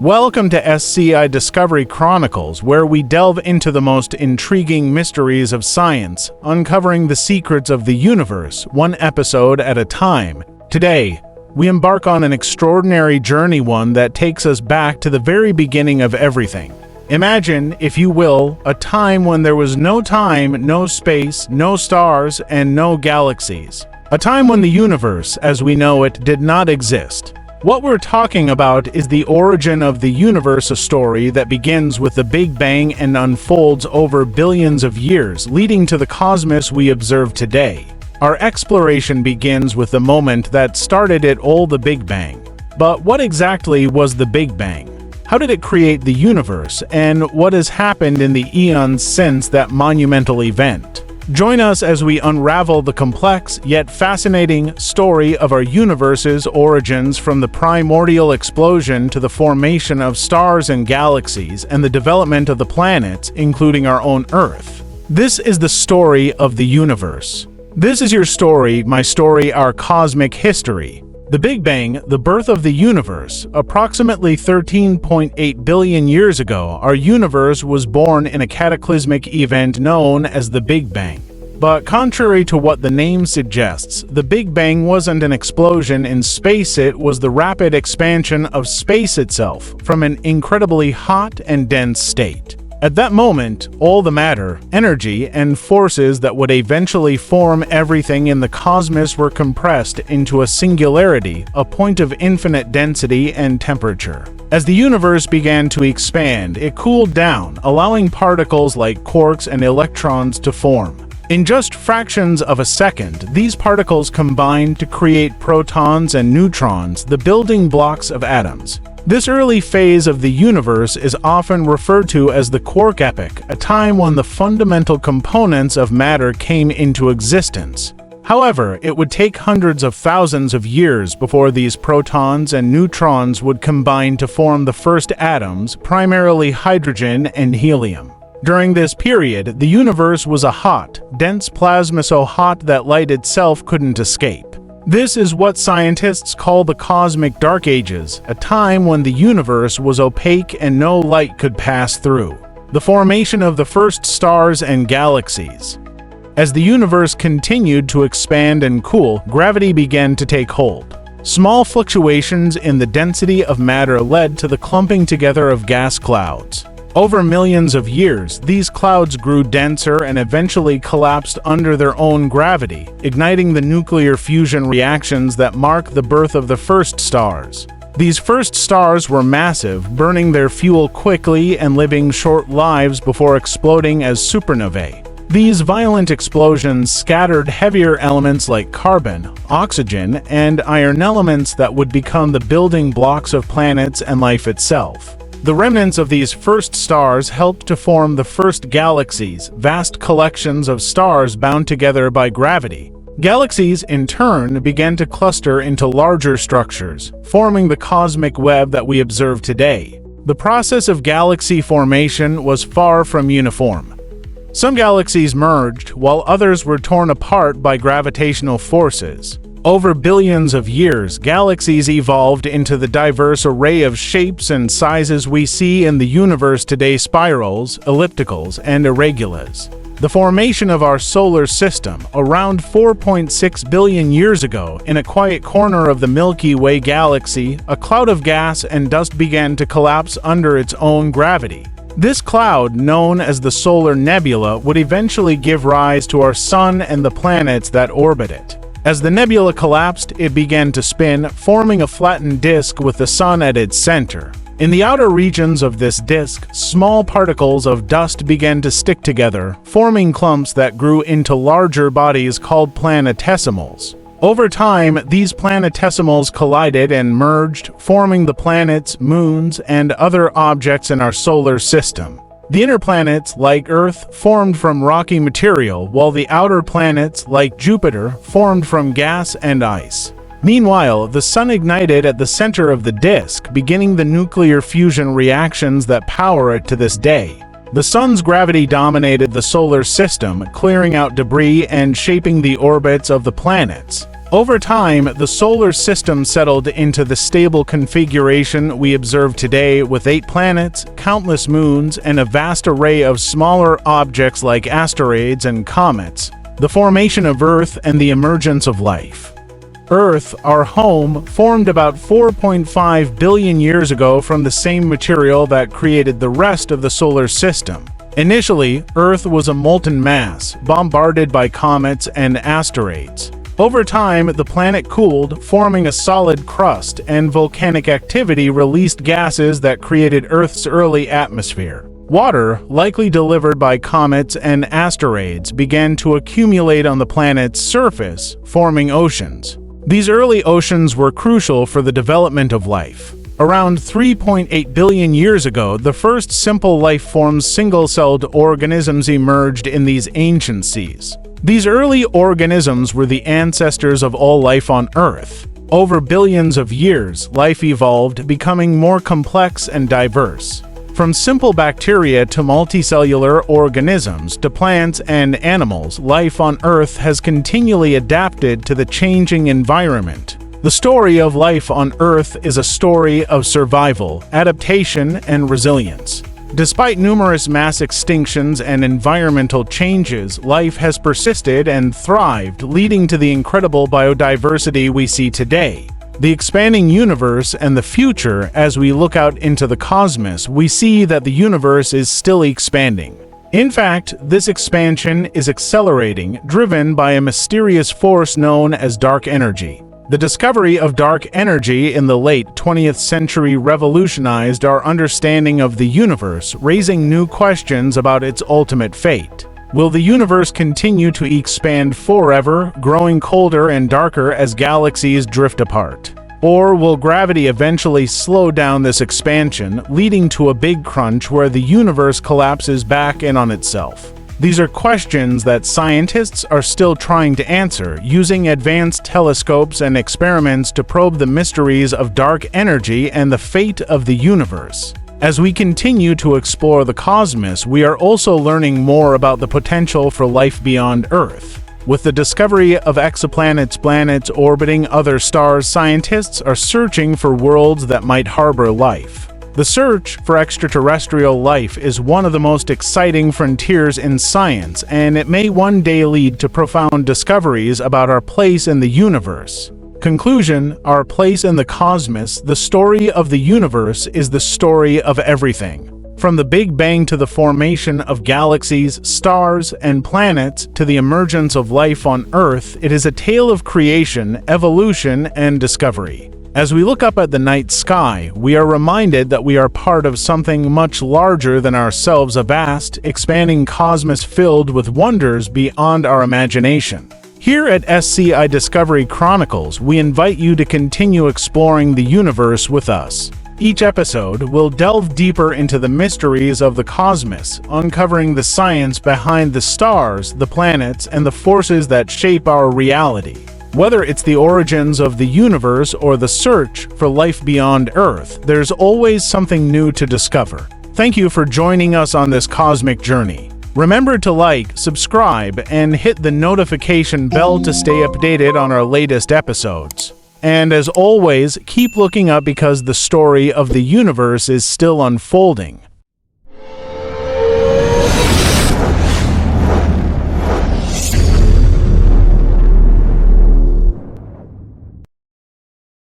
Welcome to SCI Discovery Chronicles, where we delve into the most intriguing mysteries of science, uncovering the secrets of the universe, one episode at a time. Today, we embark on an extraordinary journey, one that takes us back to the very beginning of everything. Imagine, if you will, a time when there was no time, no space, no stars, and no galaxies. A time when the universe, as we know it, did not exist. What we're talking about is the origin of the universe, a story that begins with the Big Bang and unfolds over billions of years, leading to the cosmos we observe today. Our exploration begins with the moment that started it all, the Big Bang. But what exactly was the Big Bang? How did it create the universe, and what has happened in the eons since that monumental event? Join us as we unravel the complex yet fascinating story of our universe's origins, from the primordial explosion to the formation of stars and galaxies and the development of the planets, including our own Earth. This is the story of the universe. This is your story, my story, our cosmic history. The Big Bang, the birth of the universe. Approximately 13.8 billion years ago, our universe was born in a cataclysmic event known as the Big Bang. But contrary to what the name suggests, the Big Bang wasn't an explosion in space, it was the rapid expansion of space itself from an incredibly hot and dense state. At that moment, all the matter, energy, and forces that would eventually form everything in the cosmos were compressed into a singularity, a point of infinite density and temperature. As the universe began to expand, it cooled down, allowing particles like quarks and electrons to form. In just fractions of a second, these particles combined to create protons and neutrons, the building blocks of atoms. This early phase of the universe is often referred to as the quark epoch, a time when the fundamental components of matter came into existence. However, it would take hundreds of thousands of years before these protons and neutrons would combine to form the first atoms, primarily hydrogen and helium. During this period, the universe was a hot, dense plasma, so hot that light itself couldn't escape. This is what scientists call the cosmic dark ages, a time when the universe was opaque and no light could pass through. The formation of the first stars and galaxies. As the universe continued to expand and cool, gravity began to take hold. Small fluctuations in the density of matter led to the clumping together of gas clouds. Over millions of years, these clouds grew denser and eventually collapsed under their own gravity, igniting the nuclear fusion reactions that mark the birth of the first stars. These first stars were massive, burning their fuel quickly and living short lives before exploding as supernovae. These violent explosions scattered heavier elements like carbon, oxygen, and iron, elements that would become the building blocks of planets and life itself. The remnants of these first stars helped to form the first galaxies, vast collections of stars bound together by gravity. Galaxies, in turn, began to cluster into larger structures, forming the cosmic web that we observe today. The process of galaxy formation was far from uniform. Some galaxies merged, while others were torn apart by gravitational forces. Over billions of years, galaxies evolved into the diverse array of shapes and sizes we see in the universe today: spirals, ellipticals, and irregulars. The formation of our solar system, around 4.6 billion years ago, in a quiet corner of the Milky Way galaxy, a cloud of gas and dust began to collapse under its own gravity. This cloud, known as the solar nebula, would eventually give rise to our sun and the planets that orbit it. As the nebula collapsed, it began to spin, forming a flattened disk with the sun at its center. In the outer regions of this disk, small particles of dust began to stick together, forming clumps that grew into larger bodies called planetesimals. Over time, these planetesimals collided and merged, forming the planets, moons, and other objects in our solar system. The inner planets, like Earth, formed from rocky material, while the outer planets, like Jupiter, formed from gas and ice. Meanwhile, the sun ignited at the center of the disk, beginning the nuclear fusion reactions that power it to this day. The sun's gravity dominated the solar system, clearing out debris and shaping the orbits of the planets. Over time, the solar system settled into the stable configuration we observe today, with 8 planets, countless moons, and a vast array of smaller objects like asteroids and comets. The formation of Earth and the emergence of life. Earth, our home, formed about 4.5 billion years ago from the same material that created the rest of the solar system. Initially, Earth was a molten mass, bombarded by comets and asteroids. Over time, the planet cooled, forming a solid crust, and volcanic activity released gases that created Earth's early atmosphere. Water, likely delivered by comets and asteroids, began to accumulate on the planet's surface, forming oceans. These early oceans were crucial for the development of life. Around 3.8 billion years ago, the first simple life forms, single-celled organisms, emerged in these ancient seas. These early organisms were the ancestors of all life on Earth. Over billions of years, life evolved, becoming more complex and diverse. From simple bacteria to multicellular organisms to plants and animals, life on Earth has continually adapted to the changing environment. The story of life on Earth is a story of survival, adaptation, and resilience. Despite numerous mass extinctions and environmental changes, life has persisted and thrived, leading to the incredible biodiversity we see today. The expanding universe and the future. As we look out into the cosmos, we see that the universe is still expanding. In fact, this expansion is accelerating, driven by a mysterious force known as dark energy. The discovery of dark energy in the late 20th century revolutionized our understanding of the universe, raising new questions about its ultimate fate. Will the universe continue to expand forever, growing colder and darker as galaxies drift apart? Or will gravity eventually slow down this expansion, leading to a big crunch where the universe collapses back in on itself? These are questions that scientists are still trying to answer, using advanced telescopes and experiments to probe the mysteries of dark energy and the fate of the universe. As we continue to explore the cosmos, we are also learning more about the potential for life beyond Earth. With the discovery of exoplanets, planets orbiting other stars, scientists are searching for worlds that might harbor life. The search for extraterrestrial life is one of the most exciting frontiers in science, and it may one day lead to profound discoveries about our place in the universe. Conclusion: our place in the cosmos. The story of the universe is the story of everything. From the Big Bang to the formation of galaxies, stars, and planets, to the emergence of life on Earth, it is a tale of creation, evolution, and discovery. As we look up at the night sky, we are reminded that we are part of something much larger than ourselves, a vast, expanding cosmos filled with wonders beyond our imagination. Here at SCI Discovery Chronicles, we invite you to continue exploring the universe with us. Each episode will delve deeper into the mysteries of the cosmos, uncovering the science behind the stars, the planets, and the forces that shape our reality. Whether it's the origins of the universe or the search for life beyond Earth, there's always something new to discover. Thank you for joining us on this cosmic journey. Remember to like, subscribe, and hit the notification bell to stay updated on our latest episodes. And as always, keep looking up because the story of the universe is still unfolding.